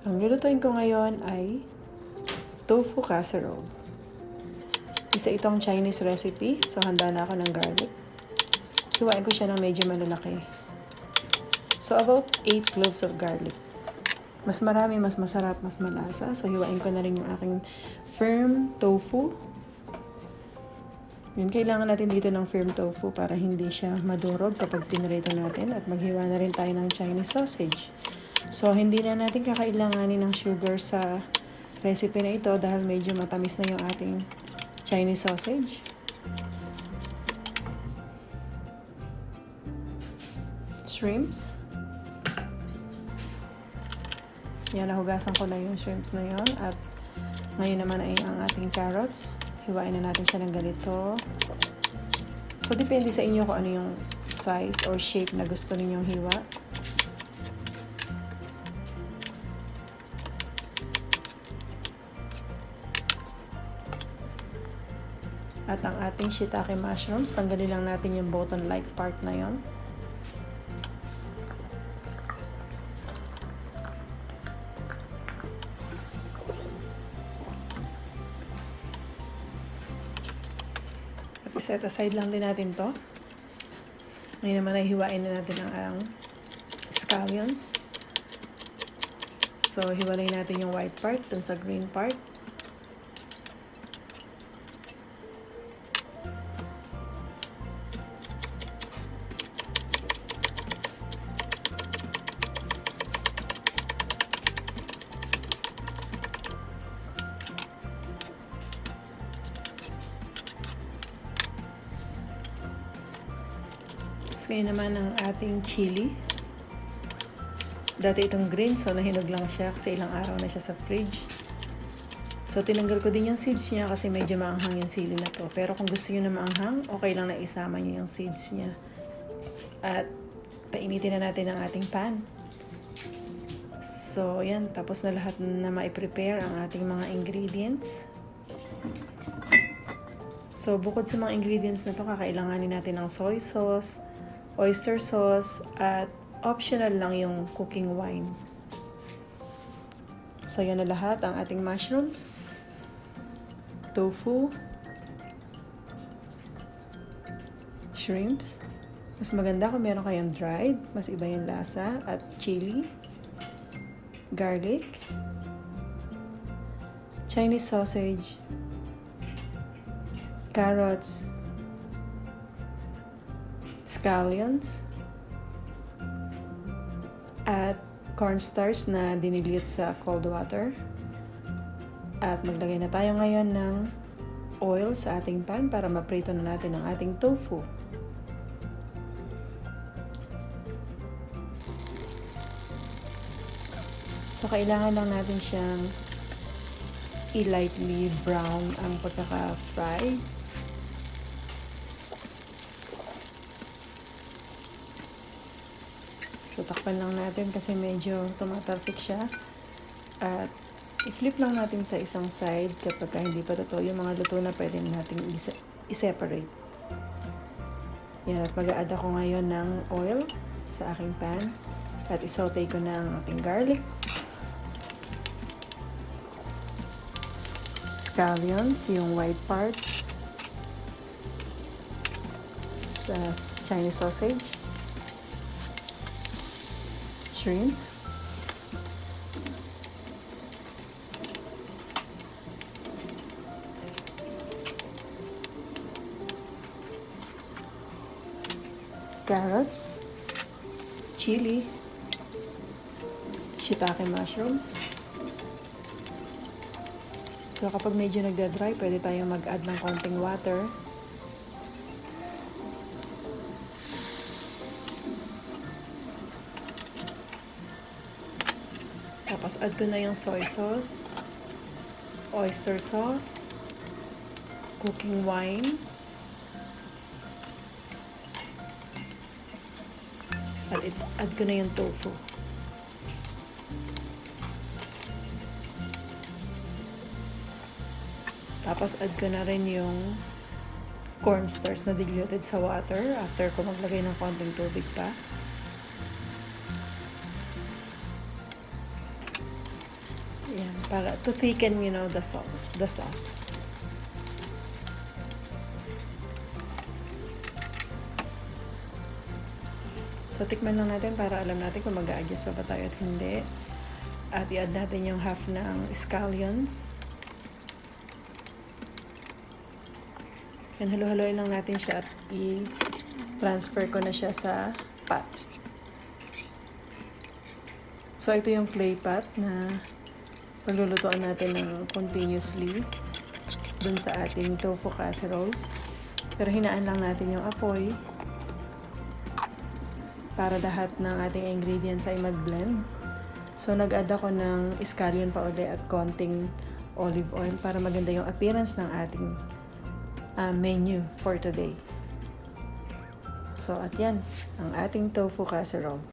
Ang lulutuin ko ngayon ay tofu casserole. Isa itong Chinese recipe, so handa na ako ng garlic. Hiwain ko siya ng medyo malalaki. So about 8 cloves of garlic. Mas marami, mas masarap, mas malasa. So hiwain ko na rin yung aking firm tofu. Yun, kailangan natin dito ng firm tofu para hindi siya madurog kapag pinrito natin. At maghiwa na rin tayo ng Chinese sausage. So, hindi na natin kakailanganin ng sugar sa recipe na ito dahil medyo matamis na yung ating Chinese sausage. Shrimps. Yan, nahugasan ko na yung shrimps na yon. At ngayon naman ay ang ating carrots. Hiwain na natin siya ng ganito. So, depende sa inyo kung ano yung size or shape na gusto ninyong hiwa. At ang ating shitake mushrooms, tanggalin lang natin yung button-like part na yon. At set aside lang din natin to. Ngayon naman ay hiwain na natin ang scallions. So, hiwalay natin yung white part dun sa green part. So, ngayon naman ang ating chili. Dati itong green, so nahinog lang siya kasi ilang araw na siya sa fridge. So, tinanggal ko din yung seeds niya kasi medyo maanghang yung sili na to. Pero kung gusto nyo na maanghang, okay lang na isama nyo yung seeds niya. At painitin na natin ang ating pan. So, yan. Tapos na lahat na ma-prepare ang ating mga ingredients. So, bukod sa mga ingredients na to, kakailanganin natin ng soy sauce, oyster sauce, at optional lang yung cooking wine. So, yan na lahat ang ating mushrooms, tofu, shrimps. Mas maganda kung meron kayong dried, mas iba yung lasa, at chili, garlic, Chinese sausage, carrots, scallions, at cornstarch na dinilute sa cold water. At maglagay na tayo ngayon ng oil sa ating pan para maprito na natin ang ating tofu. So, kailangan lang natin siyang i-lightly brown ang pagkaka-fry. So, takpan lang natin kasi medyo tumatalsik siya. At i-flip lang natin sa isang side kapag hindi pa totoo yung mga luto na pwede natin i-separate. Yan, at mag-a-add ako ngayon ng oil sa aking pan. At i-saute ko na ang ating garlic, scallions, yung white part, sa Chinese sausage, shrimps, carrots, chili, shitake mushrooms. So, kapag medyo nagda-dry, pwede tayong mag-add ng konting water. Tapos, add ko na yung soy sauce, oyster sauce, cooking wine, at add ko na yung tofu. Tapos, add ko na rin yung cornstarch na diluted sa water after ko maglagay ng konting tubig pa. Yan, para to thicken, you know, the sauce. So, tikman lang natin para alam natin kung mag-a-adjust pa ba tayo at hindi. At i-add natin yung half ng scallions. Yan, halo-haloin lang natin siya at i-transfer ko na siya sa pot. So, ito yung clay pot na paglulutuan natin ng continuously dun sa ating tofu casserole. Pero hinaan lang natin yung apoy para lahat ng ating ingredients ay mag-blend. So, nag-add ako ng scallion pa ulit at konting olive oil para maganda yung appearance ng ating menu for today. So, at yan, ang ating tofu casserole.